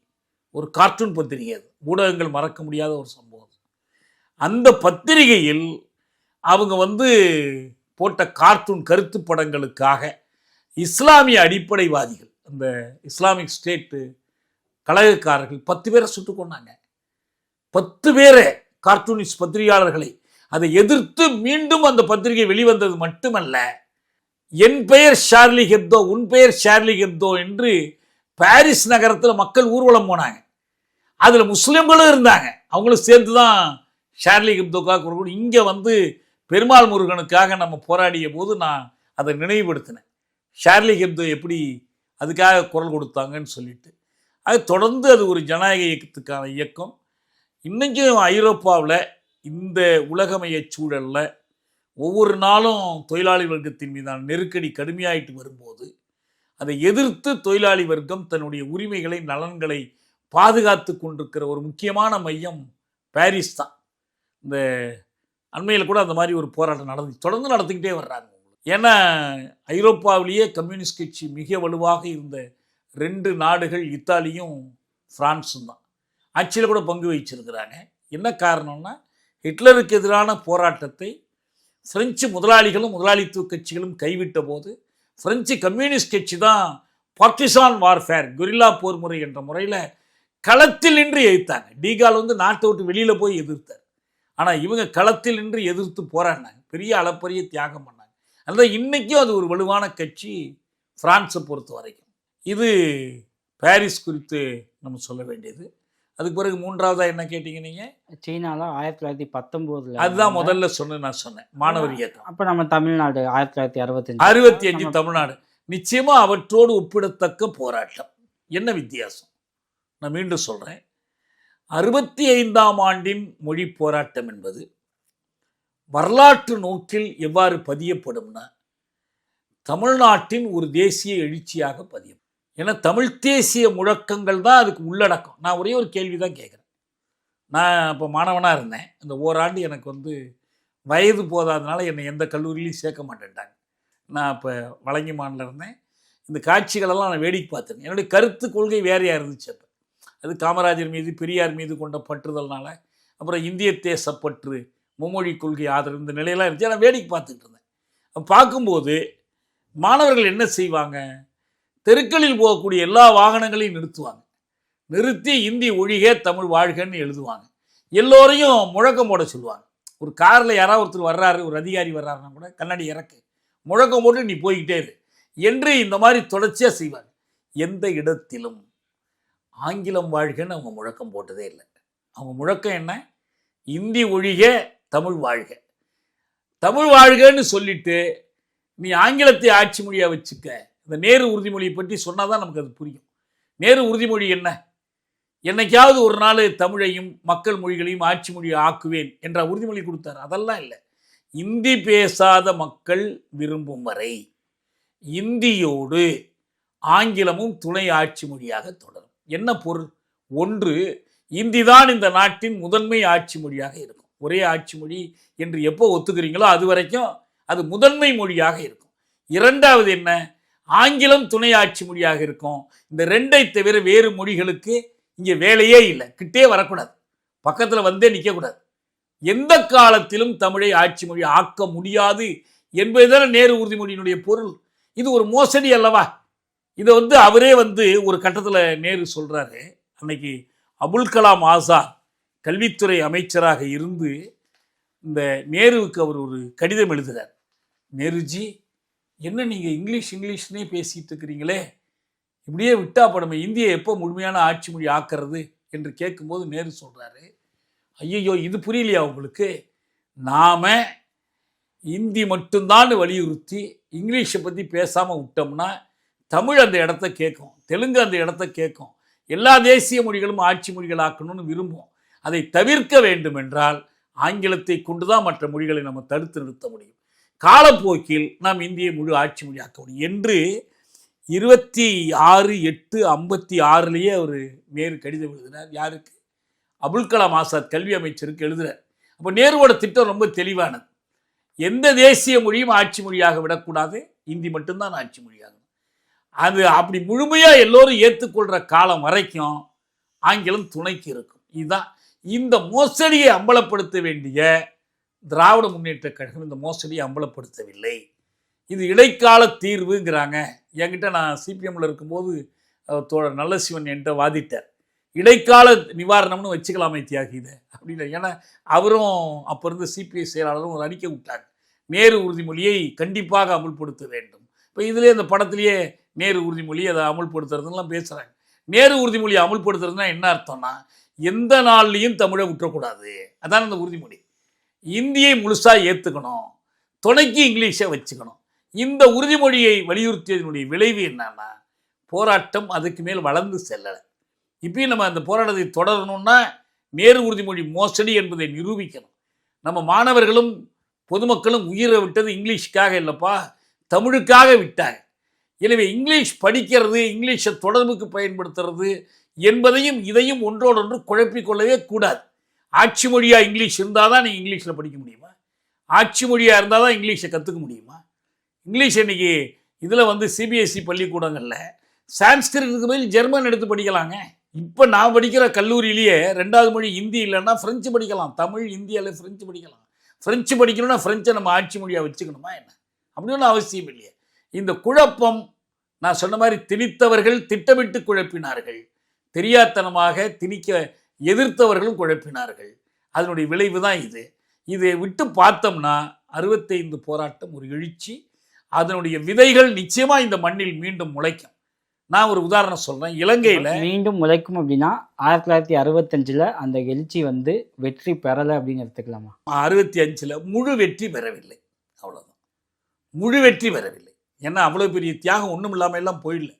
ஒரு கார்ட்டூன் பத்திரிகை, அது ஊடகங்கள் மறக்க முடியாத ஒரு சம்பவம். அந்த பத்திரிகையில் அவங்க போட்ட கார்ட்டூன் கருத்து படங்களுக்காக இஸ்லாமிய அடிப்படைவாதிகள், அந்த இஸ்லாமிக் ஸ்டேட்டு கழகக்காரர்கள் 10 பேரை சுட்டு கொண்டாங்க. 10 பேரை, கார்ட்டூனிஸ்ட் பத்திரிகையாளர்களை. அதை எதிர்த்து மீண்டும் அந்த பத்திரிகை வெளிவந்தது மட்டுமல்ல, என் பெயர் ஷார்லி ஹெப்தோ, உன் பெயர் ஷார்லி ஹெப்தோ என்று பாரிஸ் நகரத்தில் மக்கள் ஊர்வலம் போனாங்க. அதில் முஸ்லிம்களும் இருந்தாங்க, அவங்களும் சேர்த்து தான் ஷார்லி ஹெப்தோக்காக. இங்கே பெருமாள் முருகனுக்காக நம்ம போராடிய போது நான் அதை நினைவுபடுத்தினேன், ஷார்லி ஹெப்தோ எப்படி அதுக்காக குரல் கொடுத்தாங்கன்னு சொல்லிட்டு. அது தொடர்ந்து அது ஒரு ஜனநாயக இயக்கத்துக்கான இயக்கம். இன்னைக்கும் ஐரோப்பாவில் இந்த உலகமய சூழலில் ஒவ்வொரு நாளும் தொழிலாளி வர்க்கத்தின் மீதான நெருக்கடி கடுமையாயிட்டு வரும்போது அதை எதிர்த்து தொழிலாளி வர்க்கம் தன்னுடைய உரிமைகளை, நலன்களை பாதுகாத்து கொண்டிருக்கிற ஒரு முக்கியமான மையம் பாரிஸ் தான். இந்த அண்மையில் கூட அந்த மாதிரி ஒரு போராட்டம் தொடர்ந்து நடத்திக்கிட்டே வர்றாங்க. ஏன்னா ஐரோப்பாவிலேயே கம்யூனிஸ்ட் கட்சி மிக வலுவாக இருந்த 2 நாடுகள் இத்தாலியும் பிரான்ஸும் தான். ஆட்சியில் கூட பங்கு வகிச்சிருக்கிறாங்க. என்ன காரணம்னா, ஹிட்லருக்கு எதிரான போராட்டத்தை பிரெஞ்சு முதலாளிகளும் முதலாளித்துவ கட்சிகளும் கைவிட்ட போது பிரெஞ்சு கம்யூனிஸ்ட் கட்சி தான் பார்ட்டிசான் வார்ஃபேர், கொரில்லா போர் முறை என்ற முறையில் களத்தில் நின்று எதிர்த்தாங்க. டீகால் நாட்டை விட்டு வெளியில் போய் எதிர்த்தார். ஆனால் இவங்க களத்தில் நின்று எதிர்த்து போராடினாங்க, பெரிய அளப்பரிய தியாகம் பண்ணாங்க. அதனால் இன்றைக்கும் அது ஒரு வலுவான கட்சி பிரான்ஸை பொறுத்த வரைக்கும். இது பாரிஸ் குறித்து நம்ம சொல்ல வேண்டியது. அதுக்கு பிறகு 3வதாக என்ன கேட்டீங்க நீங்கள்? சீனாவில் 1919 அதுதான் முதல்ல நான் சொன்னேன் மாணவர் இயக்கம். அப்போ நம்ம தமிழ்நாடு 1965 தமிழ்நாடு நிச்சயமாக அவற்றோடு ஒப்பிடத்தக்க போராட்டம். என்ன வித்தியாசம்? நான் மீண்டும் சொல்கிறேன், 65ஆம் ஆண்டின் மொழி போராட்டம் என்பது வரலாற்று நோக்கில் எவ்வாறு பதியப்படும்னா, தமிழ்நாட்டின் ஒரு தேசிய எழுச்சியாக பதியும். ஏன்னா தமிழ் தேசிய முழக்கங்கள் தான் அதுக்கு உள்ளடக்கம். நான் ஒரே ஒரு கேள்வி தான் கேட்குறேன். நான் இப்போ மாணவனாக இருந்தேன். இந்த ஓராண்டு எனக்கு வயது போதாதனால என்னை எந்த கல்லூரியிலையும் சேர்க்க மாட்டேன்ட்டாங்க. நான் இப்போ வழங்கிமானில் இருந்தேன். இந்த காட்சிகளெல்லாம் நான் வேடிக்கை பார்த்துருக்கேன். என்னுடைய கருத்து கொள்கை வேறையாக இருந்துச்சு. அப்போ அது காமராஜர் மீது, பெரியார் மீது கொண்ட பற்றுதல்னால, அப்புறம் இந்திய தேசப்பற்று, மும்மொழி கொள்கை ஆதரவு, இந்த நிலையெல்லாம் இருந்துச்சு. நான் வேடிக்கை பார்த்துக்கிட்டு இருந்தேன். பார்க்கும்போது மாணவர்கள் என்ன செய்வாங்க, தெருக்களில் போகக்கூடிய எல்லா வாகனங்களையும் நிறுத்துவாங்க. நிறுத்தி இந்தி ஒழிக தமிழ் வாழ்கன்னு எழுதுவாங்க. எல்லோரையும் முழக்கம் போட சொல்லுவாங்க. ஒரு காரில் யாராவது ஒருத்தர் வர்றாரு, ஒரு அதிகாரி வர்றாருன்னா கூட கண்ணாடி இறக்கு, முழக்கம் போட்டு நீ போய்கிட்டே இரு என்று இந்த மாதிரி தொடர்ச்சியாக செய்வாங்க. எந்த இடத்திலும் ஆங்கிலம் வாழ்கன்னு அவங்க முழக்கம் போட்டதே இல்லை. அவங்க முழக்கம் என்ன? இந்தி ஒழிக தமிழ் வாழ்க. தமிழ் வாழ்கன்னு சொல்லிட்டு நீ ஆங்கிலத்தை ஆட்சி மொழியாக வச்சுக்க. இந்த நேரு உறுதிமொழியை பற்றி சொன்னால் தான் நமக்கு அது புரியும். நேரு உறுதிமொழி என்ன? என்னைக்காவது ஒரு நாள் தமிழையும் மக்கள் மொழிகளையும் ஆட்சி மொழியை ஆக்குவேன் என்ற உறுதிமொழி கொடுத்தார். அதெல்லாம் இல்லை. இந்தி பேசாத மக்கள் விரும்பும் வரை இந்தியோடு ஆங்கிலமும் துணை ஆட்சி மொழியாக தொடரும். என்ன பொருள்? ஒன்று, இந்தி தான் இந்த நாட்டின் முதன்மை ஆட்சி மொழியாக இருக்கும். ஒரே ஆட்சி மொழி என்று எப்போ ஒத்துக்கிறீங்களோ அது வரைக்கும் அது முதன்மை மொழியாக இருக்கும். இரண்டாவது என்ன? ஆங்கிலம் துணை ஆட்சி மொழியாக இருக்கும். இந்த 2ஐ தவிர வேறு மொழிகளுக்கு இங்கே வேலையே இல்லை, கிட்டே வரக்கூடாது, பக்கத்தில் வந்தே நிற்கக்கூடாது. எந்த காலத்திலும் தமிழை ஆட்சி மொழி ஆக்க முடியாது என்பதுதான நேரு உறுதிமொழியினுடைய பொருள். இது ஒரு மோசடி அல்லவா? இதை அவரே ஒரு கட்டத்தில் நேரு சொல்கிறாரு. அன்னைக்கு அபுல் கலாம் ஆசாத் கல்வித்துறை அமைச்சராக இருந்து இந்த நேருவுக்கு அவர் ஒரு கடிதம் எழுதுகிறார். நேருஜி, என்ன நீங்கள் இங்கிலீஷ்னே பேசிகிட்டு இருக்கிறீங்களே, இப்படியே விட்டா படமே இந்தியை எப்போ முழுமையான ஆட்சி மொழி ஆக்கிறது என்று கேட்கும்போது நேரு சொல்கிறாரு, ஐயோ இது புரியலையா உங்களுக்கு, நாம் இந்தி மட்டும்தான் வலியுறுத்தி இங்கிலீஷை பற்றி பேசாமல் விட்டோம்னா தமிழ் அந்த இடத்த கேட்கும், தெலுங்கு அந்த இடத்த கேட்கும், எல்லா தேசிய மொழிகளும் ஆட்சி மொழிகள் ஆக்கணும்னு விரும்பும். அதை தவிர்க்க வேண்டும் என்றால் ஆங்கிலத்தை கொண்டு தான் மற்ற மொழிகளை நம்ம தடுத்து நிறுத்த முடியும். காலப்போக்கில் நாம் இந்தியை முழு ஆட்சி மொழி ஆக்க முடியும் என்று 26/8/56 அவர் நேரு கடிதம் எழுதினார். யாருக்கு? அபுல் கலாம் ஆசாத் கல்வி அமைச்சருக்கு எழுதுகிறார். அப்போ நேருவோட திட்டம் ரொம்ப தெளிவானது. எந்த தேசிய மொழியும் ஆட்சி மொழியாக விடக்கூடாது, இந்தி மட்டும்தான் ஆட்சி மொழியாகும். அது அப்படி முழுமையாக எல்லோரும் ஏற்றுக்கொள்கிற காலம் வரைக்கும் ஆங்கிலம் துணைக்கு இருக்கும். இதுதான் இந்த மோசடியை அம்பலப்படுத்த வேண்டிய திராவிட முன்னேற்ற கழகம் இந்த மோசடியை அம்பலப்படுத்தவில்லை. இது இடைக்கால தீர்வுங்கிறாங்க. என்கிட்ட நான் சிபிஎம்மில் இருக்கும்போது தோழர் நல்லசிவன் என்கிட்ட வாதிட்டார், இடைக்கால நிவாரணம்னு வச்சுக்கலாமே தியாகி இதை அப்படின்னு. ஏன்னா அவரும் அப்போ இருந்த சிபிஐ செயலாளரும் ஒரு அறிக்கை விட்டாங்க, நேரு உறுதிமொழியை கண்டிப்பாக அமுல்படுத்த வேண்டும். இப்போ இதிலே இந்த படத்திலேயே நேரு உறுதிமொழி அதை அமுல்படுத்துறதுலாம் பேசுகிறாங்க. நேரு உறுதிமொழியை அமுல்படுத்துறதுனா என்ன அர்த்தம்னா, எந்த நாள்லையும் தமிழை விட்டுறக்கூடாது, அதான் அந்த உறுதிமொழி. இந்தியை முழுசாக ஏற்றுக்கணும், துணைக்கு இங்கிலீஷை வச்சுக்கணும். இந்த உறுதிமொழியை வலியுறுத்தியதனுடைய விளைவு என்னன்னா, போராட்டம் அதுக்கு மேல் வளர்ந்து செல்லலை. இப்பயும் நம்ம அந்த போராட்டத்தை தொடரணும்னா நேரு உறுதிமொழி மோசடி என்பதை நிரூபிக்கணும். நம்ம மாணவர்களும் பொதுமக்களும் உயிரை விட்டது இங்கிலீஷுக்காக இல்லைப்பா, தமிழுக்காக விட்டாங்க. எனவே இங்கிலீஷ் படிக்கிறது, இங்கிலீஷை தொடர்புக்கு பயன்படுத்துறது என்பதையும் இதையும் ஒன்றோடொன்று குழப்பிக்கொள்ளவே கூடாது. ஆட்சி மொழியாக இங்கிலீஷ் இருந்தால் தான் நீங்கள் இங்கிலீஷில் படிக்க முடியுமா? ஆட்சி மொழியாக இருந்தால் தான் இங்கிலீஷை கற்றுக்க முடியுமா? இங்கிலீஷ் இன்றைக்கி இதில் சிபிஎஸ்சி பள்ளிக்கூடங்களில் சான்ஸ்கிரிட்டுக்கு பதில் ஜெர்மன் எடுத்து படிக்கலாங்க. இப்போ நான் படிக்கிற கல்லூரியிலேயே 2வது மொழி ஹிந்தி இல்லைன்னா ஃப்ரெஞ்சு படிக்கலாம். தமிழ், ஹிந்தி அல்ல ஃப்ரெஞ்சு படிக்கலாம். ஃப்ரெஞ்சு படிக்கணும்னா ஃப்ரெஞ்சை நம்ம ஆட்சி மொழியாக வச்சுக்கணுமா என்ன? அப்படி ஒன்றும் அவசியம் இல்லையே. இந்த குழப்பம் நான் சொன்ன மாதிரி திணித்தவர்கள் திட்டமிட்டு குழப்பினார்கள், தெரியாத்தனமாக திணிக்க எதிர்த்தவர்களும் குழப்பினார்கள். அதனுடைய விளைவு தான் இது. இதை விட்டு பார்த்தோம்னா 65 போராட்டம் ஒரு எழுச்சி, அதனுடைய விதைகள் நிச்சயமாக இந்த மண்ணில் மீண்டும் முளைக்கும். நான் ஒரு உதாரணம் சொல்கிறேன். இலங்கையில் மீண்டும் முளைக்கும் அப்படின்னா 1965 அந்த எழுச்சி வெற்றி பெறலை அப்படின்னு எடுத்துக்கலாமா? 65 முழு வெற்றி பெறவில்லை, அவ்வளோதான். முழு வெற்றி பெறவில்லை. ஏன்னா அவ்வளோ பெரிய தியாகம் ஒன்றும் இல்லாமல் எல்லாம் போயிடல.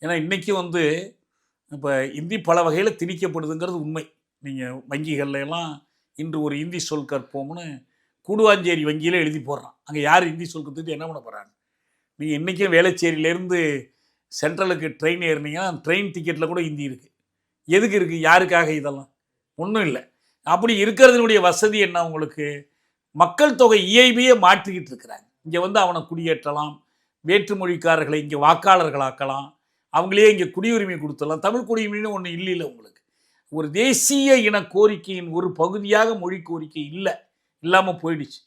ஏன்னா இன்றைக்கி இப்போ இந்தி பல வகையில் திணிக்கப்படுதுங்கிறது உண்மை. நீங்கள் வங்கிகள்லாம் இன்று ஒரு இந்தி சொல் கற்போம்னு கூடுவாஞ்சேரி வங்கியில் எழுதி போடுறான். அங்கே யார் இந்தி சொல் கற்றுட்டு என்ன பண்ண போகிறாங்க? நீங்கள் இன்றைக்கும் வேளச்சேரியிலேருந்து சென்ட்ரலுக்கு ட்ரெயின் ஏறினீங்கன்னா ட்ரெயின் டிக்கெட்டில் கூட ஹிந்தி இருக்குது. எதுக்கு இருக்குது? யாருக்காக? இதெல்லாம் ஒன்றும் இல்லை. அப்படி இருக்கிறதுனுடைய வசதி என்ன உங்களுக்கு? மக்கள் தொகை இயல்பையே மாற்றிக்கிட்டு இருக்கிறாங்க. இங்கே அவனை குடியேற்றலாம், வேற்றுமொழிக்காரர்களை இங்கே வாக்காளர்களாக்கலாம், அவங்களே இங்கே குடியுரிமை கொடுத்துடலாம். தமிழ் குடியுரிமைன்னு ஒன்று இல்லை உங்களுக்கு. ஒரு தேசிய இன கோரிக்கையின் ஒரு பகுதியாக மொழி கோரிக்கை இல்லாமல் போயிடுச்சு.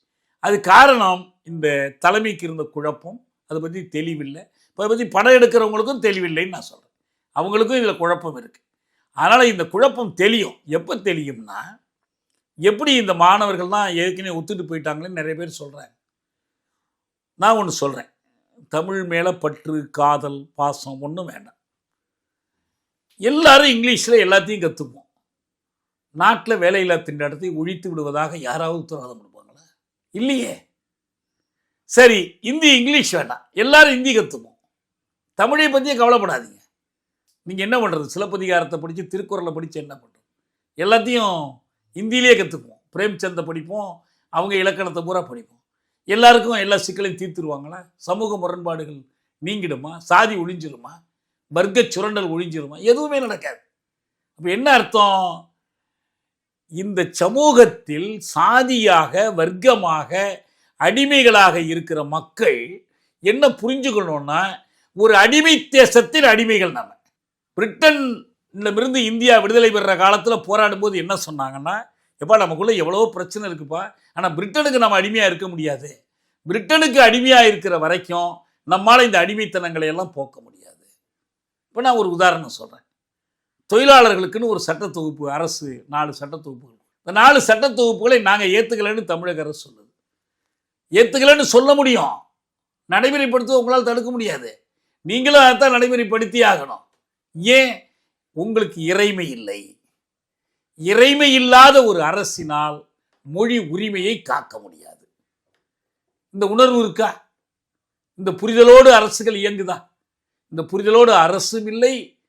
அது காரணம் இந்த தலைமைக்கு இருந்த குழப்பம், அதை பற்றி தெளிவில்லை. இப்போ அதை பற்றி படம் எடுக்கிறவங்களுக்கும் தெளிவில்லைன்னு நான் சொல்கிறேன். அவங்களுக்கும் இதில் குழப்பம் இருக்குது. அதனால் இந்த குழப்பம் தெளியும். எப்போ தெளியும்னா, எப்படி இந்த மாணவர்கள் தான் ஏற்கனவே ஒத்துட்டு போயிட்டாங்களேன்னு நிறைய பேர் சொல்கிறாங்க. நான் ஒன்று சொல்கிறேன், தமிழ் மேலே பற்று, காதல், பாசம் ஒன்றும் வேண்டாம். எல்லாரும் இங்கிலீஷில் எல்லாத்தையும் கற்றுப்போம். நாட்டில் வேலையில்லா திண்டாட்டத்தை ஒழித்து விடுவதாக யாராவது உத்தரவாதம் கொடுப்பாங்களா? இல்லையே. சரி, இந்தி இங்கிலீஷ் வேண்டாம், எல்லாரும் ஹிந்தி கற்றுப்போம். தமிழை பற்றியே கவலைப்படாதீங்க. நீங்கள் என்ன பண்ணுறது? சிலப்பதிகாரத்தை படித்து திருக்குறளை படித்து என்ன பண்ணுறது? எல்லாத்தையும் ஹிந்தியிலே கற்றுக்குவோம். பிரேம்சந்தை படிப்போம், அவங்க இலக்கணத்தை பூரா படிப்போம். எல்லாருக்கும் எல்லா சிக்கலையும் தீர்த்துருவாங்களா? சமூக முரண்பாடுகள் நீங்கிடுமா? சாதி ஒழிஞ்சிருமா? வர்க்க சுரண்டல் ஒழிஞ்சிருமா? எதுவுமே நடக்காது. அப்போ என்ன அர்த்தம்? இந்த சமூகத்தில் சாதியாக, வர்க்கமாக, அடிமைகளாக இருக்கிற மக்கள் என்ன புரிஞ்சுக்கணும்னா, ஒரு அடிமை தேசத்தின் அடிமைகள் நம்ம. பிரிட்டனிடமிருந்து இந்தியா விடுதலை பெறுற காலத்தில் போராடும் போது என்ன சொன்னாங்கன்னா, எப்பா நமக்குள்ளே எவ்வளோ பிரச்சனை இருக்குப்பா, ஆனால் பிரிட்டனுக்கு நம்ம அடிமையாக இருக்க முடியாது. பிரிட்டனுக்கு அடிமையாக இருக்கிற வரைக்கும் நம்மளால் இந்த அடிமைத்தனங்களை எல்லாம் போக்க முடியாது. இப்போ நான் ஒரு உதாரணம் சொல்கிறேன். தொழிலாளர்களுக்குன்னு ஒரு சட்ட தொகுப்பு, அரசு 4 சட்ட தொகுப்புகள். இந்த 4 சட்ட தொகுப்புகளை நாங்கள் ஏற்றுக்கலைன்னு தமிழக அரசு சொல்லுது. ஏற்றுக்கலன்னு சொல்ல முடியும், நடைமுறைப்படுத்த உங்களால் தடுக்க முடியாது. நீங்களும் அதைத்தான் நடைமுறைப்படுத்தி ஆகணும். ஏன்? உங்களுக்கு இறைமை இல்லை. இறைமை இல்லாத ஒரு அரசினால் மொழி உரிமையை காக்க முடியாது. இந்த உணர்வு இருக்கா? இந்த புரிதலோடு அரசுகள் இயங்குதா? இந்த புரிதலோடு அரசும் இல்லை,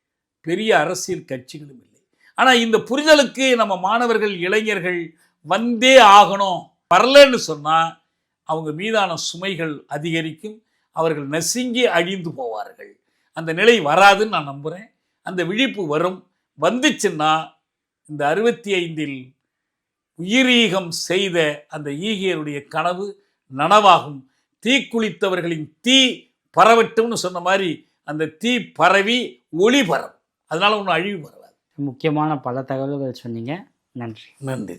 பெரிய அரசியல் கட்சிகளும் இல்லை. ஆனால் இந்த புரிதலுக்கு நம்ம மாணவர்கள், இளைஞர்கள் வந்தே ஆகணும். வரலன்னு சொன்னால் அவங்க மீதான சுமைகள் அதிகரிக்கும், அவர்கள் நசுங்கி அழிந்து போவார்கள். அந்த நிலை வராதுன்னு நான் நம்புகிறேன். அந்த விழிப்பு வரும். வந்துச்சுன்னா இந்த 65 உயிரீகம் செய்த அந்த ஈகியருடைய கனவு நனவாகும். தீக்குளித்தவர்களின் தீ பரவட்டும்னு சொன்ன மாதிரி அந்த தீ பரவி ஒளி பரவும். அதனால ஒன்றும் அழிவு பரவாது. முக்கியமான பல தகவல்கள் சொன்னீங்க. நன்றி. நன்றி.